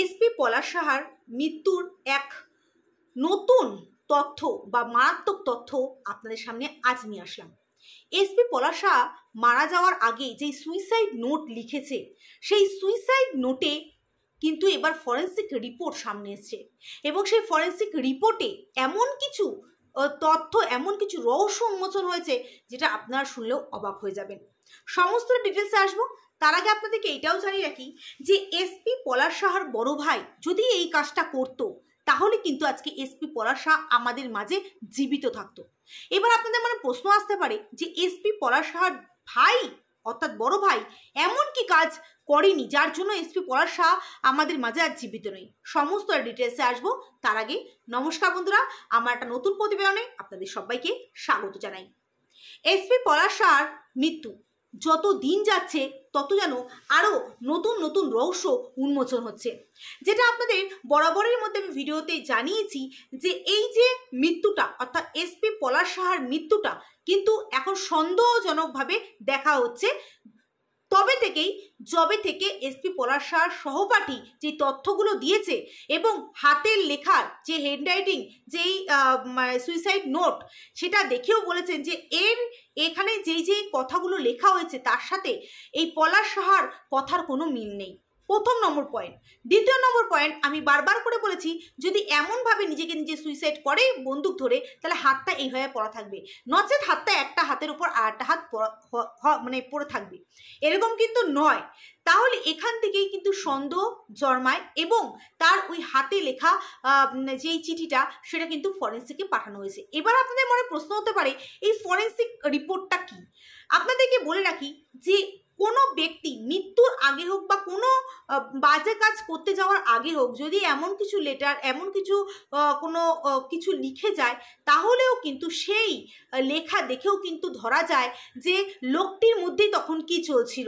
SP পলাশ সাহার মৃত্যুর এক নতুন তথ্য বা মারাত্মক তথ্য আপনাদের সামনে আজ নিয়ে আসলাম। এসপি পলাশ সাহা মারা যাওয়ার আগে যে সুইসাইড নোট লিখেছে, সেই সুইসাইড নোটে কিন্তু এবার ফরেন্সিক রিপোর্ট সামনে এসছে এবং সেই ফরেন্সিক রিপোর্টে এমন কিছু তথ্য, এমন কিছু রহস্য উন্মোচন হয়েছে যেটা আপনারা শুনলেও অবাক হয়ে যাবেন। সমস্ত ডিটেলসে আসবো। তার আগে আপনাদেরকে এইটাও জানিয়ে রাখি যে এসপি পলাশ সাহার বড় ভাই যদি এই কাজটা করতো তাহলে কিন্তু আজকে এসপি পলাশ সাহা আমাদের মাঝে জীবিত থাকতো। এবার আপনাদের মনে প্রশ্ন আসতে পারে যে এসপি পলাশ সাহার ভাই অর্থাৎ বড় ভাই এমন কি কাজ করেনি যার জন্য এসপি পলাশ সাহা আমাদের মাঝে আর জীবিত নেই। সমস্ত ডিটেলসে আসবো। তার আগে নমস্কার বন্ধুরা, আমার একটা নতুন প্রতিবেদনে আপনাদের সবাইকে স্বাগত জানাই। এসপি পলাশ সাহার মৃত্যু যত দিন যাচ্ছে তত যেন আরও নতুন নতুন রহস্য উন্মোচন হচ্ছে, যেটা আপনাদের বরাবরের মধ্যে আমি ভিডিওতে জানিয়েছি যে এই যে মৃত্যুটা অর্থাৎ এসপি পলাশ সাহার মৃত্যুটা কিন্তু এখন সন্দেহজনকভাবে দেখা হচ্ছে যবে থেকে এসপি পলাশ সাহার সহপাঠী যে তথ্যগুলো দিয়েছে এবং হাতের লেখার যে হ্যান্ডরাইটিং যেই সুইসাইড নোট সেটা দেখেও বলেছেন যে এখানে যেই কথাগুলো লেখা হয়েছে তার সাথে এই পলাশ সাহার কথার কোনো মিল নেই। প্রথম নম্বর পয়েন্ট। দ্বিতীয় নম্বর পয়েন্ট, আমি বারবার করে বলেছি যদি এমনভাবে নিজেকে নিজে সুইসাইড করে বন্দুক ধরে তাহলে হাতটা এইভাবে পড়া থাকবে, নচেত হাতটা একটা হাতের উপর আর একটা হাত মানে পড়ে থাকবে, এরকম কিন্তু নয়। তাহলে এখান থেকেই কিন্তু সন্দেহ জন্মায় এবং তার ওই হাতে লেখা যেই চিঠিটা সেটা কিন্তু ফরেন্সিকে পাঠানো হয়েছে। এবার আপনাদের মনে প্রশ্ন হতে পারে এই ফরেন্সিক রিপোর্টটা কি। আপনাদেরকে বলে রাখি যে কোনো ব্যক্তি মৃত্যুর আগে হোক বা কোনো বাজে কাজ করতে যাওয়ার আগে হোক যদি এমন কিছু লেটার, এমন কিছু কোনো কিছু লিখে যায় তাহলেও কিন্তু সেই লেখা দেখেও কিন্তু ধরা যায় যে লোকটির মধ্যেই তখন কি চলছিল।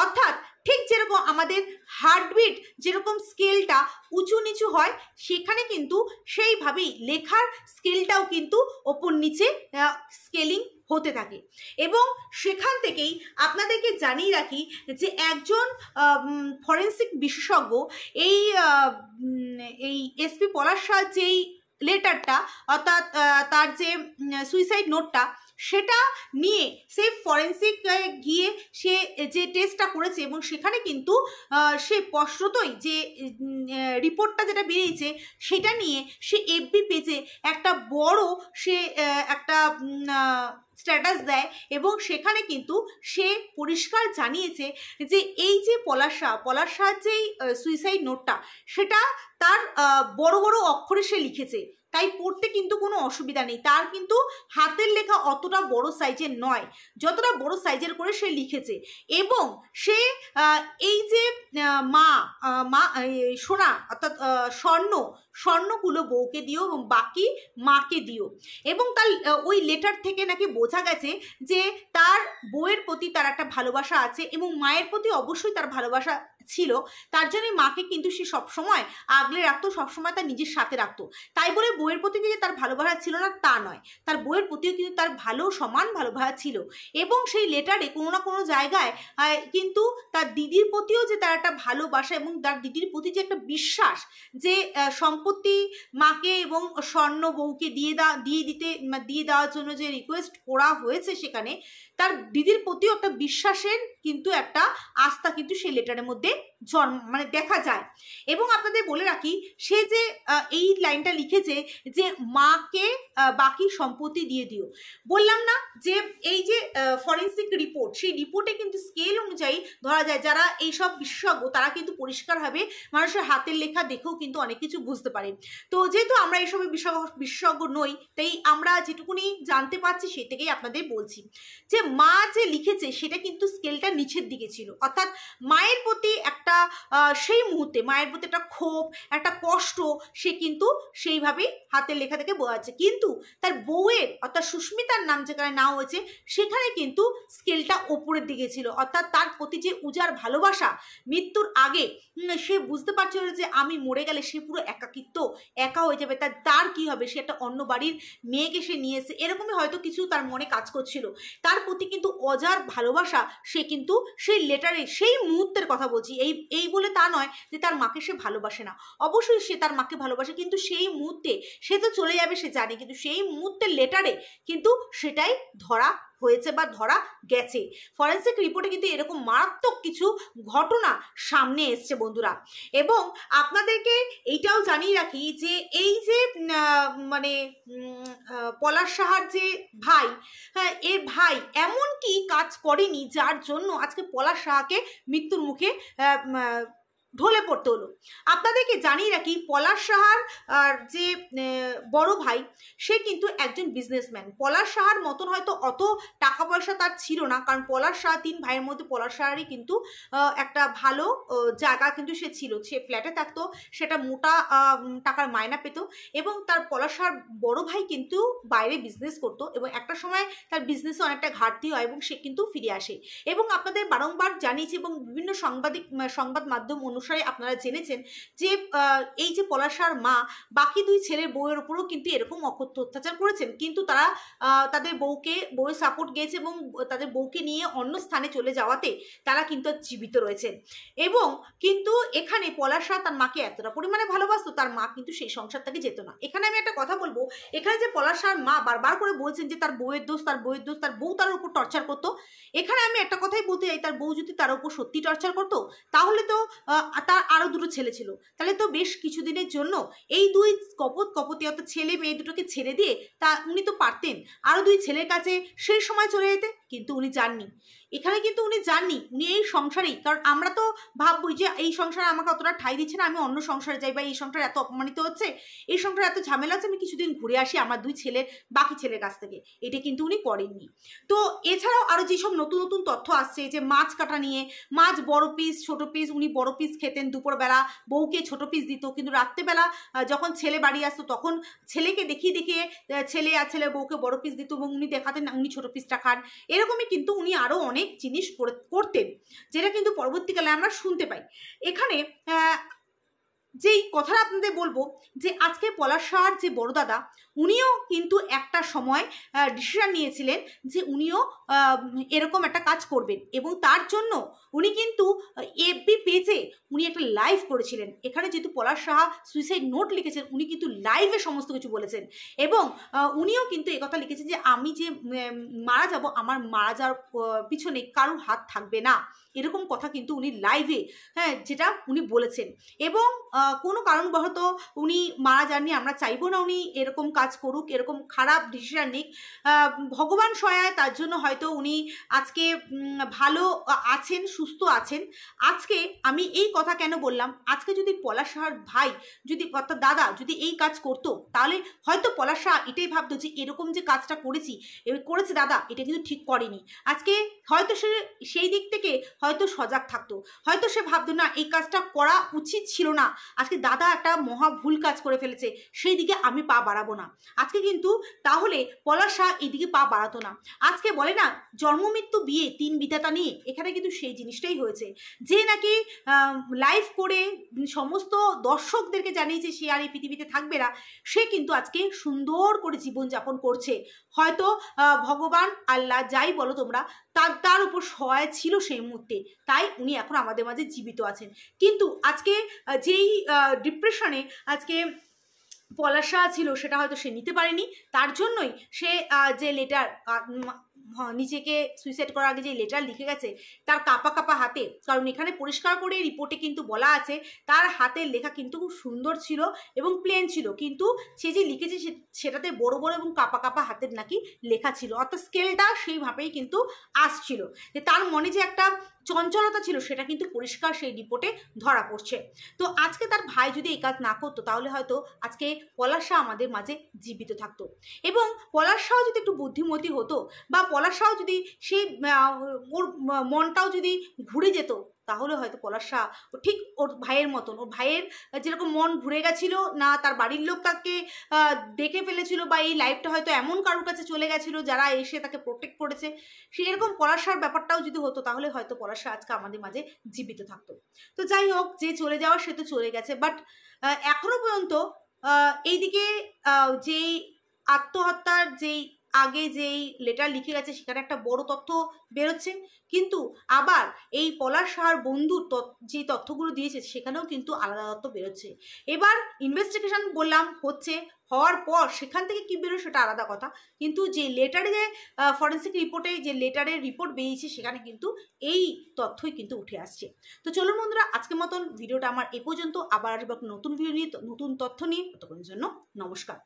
অর্থাৎ ঠিক যেরকম আমাদের হার্টবিট যেরকম স্কেলটা উঁচু নিচু হয় সেখানে কিন্তু সেইভাবেই লেখার স্কেলটাও কিন্তু ওপর নিচে স্কেলিং হতে থাকে। এবং সেখান থেকেই আপনাদেরকে জানিয়ে রাখি যে একজন ফরেন্সিক বিশেষজ্ঞ এই এসপি পলাশ সাহার যেই লেটারটা অর্থাৎ তার যে সুইসাইড নোটটা সেটা নিয়ে সে ফরেন্সিক গিয়ে সে যে টেস্টটা করেছে এবং সেখানে কিন্তু সে স্পষ্টতই যে রিপোর্টটা যেটা বেরিয়েছে সেটা নিয়ে সে এফবি পেজে একটা বড় সে একটা স্ট্যাটাস দেয় এবং সেখানে কিন্তু সে পরিষ্কার জানিয়েছে যে এই যে পলাশ সাহার যেই সুইসাইড নোটটা সেটা তার বড় বড় অক্ষরে সে লিখেছে, তাই পড়তে কিন্তু কোনো অসুবিধা নেই। তার কিন্তু হাতের লেখা অতটা বড় সাইজের নয়, যতটা বড় সাইজের করে সে লিখেছে। এবং সে এই যে সোনা অর্থাৎ স্বর্ণগুলো বউকে দিও এবং বাকি মাকে দিও। এবং তার ওই লেটার থেকে নাকি বোঝা গেছে যে তার বউয়ের প্রতি তার একটা ভালোবাসা আছে এবং মায়ের প্রতি অবশ্যই তার ভালোবাসা ছিল, তার জন্য মাকে কিন্তু সে সবসময় আগলে রাখতো, সবসময় তার নিজের সাথে রাখতো। তাই বলে বউয়ের প্রতি যে তার ভালোবাসা ছিল না তা নয়, তার বউয়ের প্রতিও কিন্তু তার সমান ভালোবাসা ছিল। এবং সেই লেটারে কোনো না কোনো জায়গায় কিন্তু তার দিদির প্রতিও যে তার একটা ভালোবাসা এবং তার দিদির প্রতি যে একটা বিশ্বাস যে সম্পত্তি মাকে এবং স্বর্ণ বউকে দিয়ে দেওয়ার জন্য যে রিকোয়েস্ট করা হয়েছে সেখানে তার দিদির প্রতিও একটা বিশ্বাসের কিন্তু একটা আস্থা কিন্তু সেই লেটারের মধ্যে মানে দেখা যায়। এবং আপনাদের বলে রাখি সে যে এই লাইনটা লিখেছে যে মাকে বাকি সম্পত্তি দিয়ে দিও। বললাম না যে এই যে ফরেন্সিক রিপোর্ট সেই রিপোর্টে কিন্তু স্কেল অনুযায়ী ধরা যায়, যারা এইসব বিশেষজ্ঞ তারা কিন্তু পরিষ্কারভাবে মানুষের হাতের লেখা দেখেও কিন্তু অনেক কিছু বুঝতে পারে। তো যেহেতু আমরা এইসবের বিশেষজ্ঞ নই তাই আমরা যেটুকুনি জানতে পারছি সে থেকেই আপনাদের বলছি যে মা যে লিখেছে সেটা কিন্তু স্কেলটা নিচের দিকে ছিল, অর্থাৎ মায়ের প্রতি একটা সেই মুহূর্তে মায়ের প্রতি একটা ক্ষোভ, একটা কষ্ট সে কিন্তু সেইভাবেই হাতের লেখা থেকে বোঝা যাচ্ছে। কিন্তু তার বউয়ের অর্থাৎ সুস্মিতার নাম যেখানে না হয়েছে সেখানে কিন্তু স্কেলটা ওপরের দিকে ছিল, অর্থাৎ তার প্রতি যে উজাড় ভালোবাসা মৃত্যুর আগে সে বুঝতে পারছিল যে আমি মরে গেলে সে পুরো একা হয়ে যাবে, তার কি হবে, সে একটা অন্য বাড়ির মেয়েকে সে নিয়ে এসে এরকমই হয়তো কিছু তার মনে কাজ করছিল। তার প্রতি কিন্তু অজার ভালোবাসা সে কিন্তু সেই লেটারে সেই মুহূর্তের কথা বলছি, এই এই বলে তা নয় যে তার মাকে সে ভালোবাসে না, অবশ্যই সে তার মাকে ভালোবাসে, কিন্তু সেই মুহূর্তে সে তো চলে যাবে সে জানে, কিন্তু সেই মুহূর্তে লেটারে কিন্তু সেটাই ধরা হয়েছে বা ধরা গেছে। ফরেন্সিক রিপোর্টে কিন্তু এরকম মারাত্মক কিছু ঘটনা সামনে এসছে বন্ধুরা। এবং আপনাদেরকে এইটাও জানিয়ে রাখি যে এই যে মানে পলাশ সাহার যে ভাই, হ্যাঁ এর ভাই এমন কি কাজ করেনি যার জন্য আজকে পলাশ সাহাকে মৃত্যুর মুখে ঢলে পড়তে হলো। আপনাদেরকে জানিয়ে রাখি পলাশ সাহার যে বড় ভাই সে কিন্তু একজন বিজনেসম্যান। পলাশ সাহার মতন হয়তো অত টাকা পয়সা তার ছিল না, কারণ পলাশ সাহা 3 ভাইয়ের মধ্যে পলাশ সাহারই কিন্তু একটা ভালো জায়গা কিন্তু সে ছিল, সে ফ্ল্যাটে থাকতো, সেটা মোটা টাকার মায়না পেত। এবং তার পলাশ সাহার বড় ভাই কিন্তু বাইরে বিজনেস করতো এবং একটা সময় তার বিজনেসে অনেকটা ঘাটতি হয় এবং সে কিন্তু ফিরে আসে। এবং আপনাদের বারংবার জানিয়েছি এবং বিভিন্ন সংবাদ মাধ্যম অনুসারে আপনারা জেনেছেন যে এই যে পলাশ সাহার মা বাকি 2 ছেলের বউয়ের উপরও কিন্তু এরকম অকথ্য অত্যাচার করেছেন, কিন্তু তারা তাদের বউয়ের সাপোর্ট গিয়েছে এবং তাদের বউকে নিয়ে অন্য স্থানে চলে যাওয়াতে তারা কিন্তু জীবিত রয়েছেন। এবং কিন্তু এখানে পলাশ সাহা তার মাকে এতটা পরিমাণে ভালোবাসতো, তার মা কিন্তু সেই সংসার থেকে যেত না। এখানে আমি একটা কথা বলবো, এখানে যে পলাশ সাহার মা বারবার করে বলছেন যে তার বউয়ের দোষ, তার বউ তার উপর টর্চার করতো, এখানে আমি একটা কথাই বলতে চাই, তার বউ যদি তার উপর সত্যি টর্চার করতো তাহলে তো তার আরো 2 ছেলে ছিল, তাহলে তো বেশ কিছুদিনের জন্য এই 2 কপতিয়াত ছেলে মেয়ে দুটোকে ছেড়ে দিয়ে উনি তো পারতেন আরো 2 ছেলের কাছে সেই সময় চলে যেতে, কিন্তু উনি যাননি। এখানে কিন্তু উনি যাননি, উনি এই সংসারেই, কারণ আমরা তো ভাববই যে এই সংসারে আমাকে অতটা ঠাঁই দিচ্ছে না, আমি অন্য সংসারে যাই, বা এই সংসারে এত অপমানিত হচ্ছে, এই সংসারে এত ঝামেলা আছে, আমি কিছুদিন ঘুরে আসি আমার 2 ছেলের বাকি ছেলের কাছ থেকে, এটা কিন্তু উনি করেননি। তো এছাড়াও আরো যেসব নতুন নতুন তথ্য আসছে যে মাছ কাটা নিয়ে, মাছ বড় পিস ছোট পিস, উনি বড় পিস খেতেন, দুপুরবেলা বউকে ছোট পিস দিত, কিন্তু রাত্রেবেলা যখন ছেলে বাড়ি আসতো তখন ছেলেকে দেখিয়ে ছেলে আর ছেলে বউকে বড় পিস দিত এবং উনি দেখাতেন না উনি ছোট পিসটা খান। এরকমই কিন্তু উনি আরো অনেক জিনিস করতেন, যেটা কিন্তু পরবর্তীকালে আমরা শুনতে পাই। এখানে যেই কথাটা আপনাদের বলবো যে আজকে পলাশ সাহার যে বড় দাদা, উনিও কিন্তু একটা সময় ডিসিশন নিয়েছিলেন যে উনিও এরকম একটা কাজ করবেন, এবং তার জন্য উনি কিন্তু এফবি পেজে উনি একটা লাইভ করেছিলেন। এখানে যেহেতু পলাশ সাহা সুইসাইড নোট লিখেছেন, উনি কিন্তু লাইভে সমস্ত কিছু বলেছেন, এবং উনিও কিন্তু একথা লিখেছেন যে আমি যে মারা যাব, আমার মারা যাওয়ার পিছনে কারোর হাত থাকবে না, এরকম কথা কিন্তু উনি লাইভে, হ্যাঁ যেটা উনি বলেছেন। এবং কোনো কারণবশত উনি মারা যাননি, আমরা চাইবো না উনি এরকম কাজ করুক, এরকম খারাপ ডিসিশন নিক, ভগবান সহায়, তার জন্য হয়তো উনি আজকে ভালো আছেন, সুস্থ আছেন। আজকে আমি এই কথা কেন বললাম, আজকে যদি পলাশ সাহার ভাই যদি অর্থাৎ দাদা যদি এই কাজ করতো, তাহলে হয়তো পলাশ সাহা এটাই ভাবতো যে এরকম যে কাজটা করেছে দাদা, এটা কিন্তু ঠিক করেনি। আজকে হয়তো সে সেই দিক থেকে হয়তো সজাগ থাকতো, হয়তো সে ভাবতো না এই কাজটা করা উচিত ছিল না, আজকে দাদা একটা মহা ভুল কাজ করে ফেলেছে, সেই দিকে আমি পা বাড়াবো না। আজকে কিন্তু তাহলে পলাশ সাহা এইদিকে পা বাড়াতো না। আজকে বলে না জন্ম মৃত্যু বিয়ে 3 বিধাতা নিয়ে, এখানে কিন্তু সেই জিনিসটাই হয়েছে, যে নাকি লাইভ করে সমস্ত দর্শকদেরকে জানিয়েছে সে আর এই পৃথিবীতে থাকবে না, সে কিন্তু আজকে সুন্দর করে জীবনযাপন করছে। হয়তো ভগবান আল্লাহ যাই বলো তোমরা, তার উপর সহায় ছিল সেই মুহূর্তে, তাই উনি এখন আমাদের মাঝে জীবিত আছেন। কিন্তু আজকে যেই ডিপ্রেশনে আজকে পলাশ সাহা ছিল, সেটা হয়তো সে নিতে পারেনি, তার জন্যই সে যে লেটার নিজেকে সুইসাইড করার আগে যে লেটার লিখে গেছে তার কাঁপা হাতে, কারণ এখানে পরিষ্কার করে রিপোর্টে কিন্তু বলা আছে তার হাতের লেখা কিন্তু খুব সুন্দর ছিল এবং প্লেন ছিল, কিন্তু সে যে লিখেছে সেটাতে বড় বড় এবং কাঁপা হাতের নাকি লেখা ছিল, অর্থাৎ স্কেলটা সেইভাবেই কিন্তু আসছিল, যে তার মনে যে একটা চঞ্চলতা ছিল সেটা কিন্তু পরিষ্কার সেই রিপোর্টে ধরা পড়ছে। তো আজকে তার ভাই যদি এই কাজ না করতো, তাহলে হয়তো আজকে পলাশ সাহা আমাদের মাঝে জীবিত থাকতো, এবং পলাশ সাহা যদি একটু বুদ্ধিমতী হতো, বা পলাশ সাহা যদি সেই ওর মনটাও যদি ঘুরে যেত, তাহলে হয়তো পলাশ সাহা ঠিক ওর ভাইয়ের মতন, ওর ভাইয়ের যেরকম মন ঘুরে গেছিলো না, তার বাড়ির লোক তাকে দেখে ফেলেছিল, বা এই লাইফটা হয়তো এমন কারোর কাছে চলে গেছিলো যারা এসে তাকে প্রোটেক্ট করেছে, সেরকম পলাশ সাহার ব্যাপারটাও যদি হতো, তাহলে হয়তো পলাশ সাহা আজকে আমাদের মাঝে জীবিত থাকতো। তো যাই হোক, যে চলে যাওয়ার সে তো চলে গেছে, বাট এখনো পর্যন্ত এইদিকে যেই আত্মহত্যার যেই আগে যেই লেটার লিখে গেছে সেখানে একটা বড় তথ্য বেরোচ্ছে, কিন্তু আবার এই পলাশ সাহার বন্ধুর যে তথ্যগুলো দিয়েছে সেখানেও কিন্তু আলাদা তথ্য বেরোচ্ছে। এবার ইনভেস্টিগেশন বললাম হচ্ছে, হওয়ার পর সেখান থেকে কী বেরোয় সেটা আলাদা কথা, কিন্তু যে লেটারে যে ফরেন্সিক রিপোর্টে যে লেটারের রিপোর্ট বেরিয়েছে সেখানে কিন্তু এই তথ্যই কিন্তু উঠে আসছে। তো চলুন বন্ধুরা, আজকের মতন ভিডিওটা আমার এ পর্যন্ত। আবার আসবো নতুন ভিডিও নিয়ে, নতুন তথ্য নিয়ে। ততক্ষণের জন্য নমস্কার।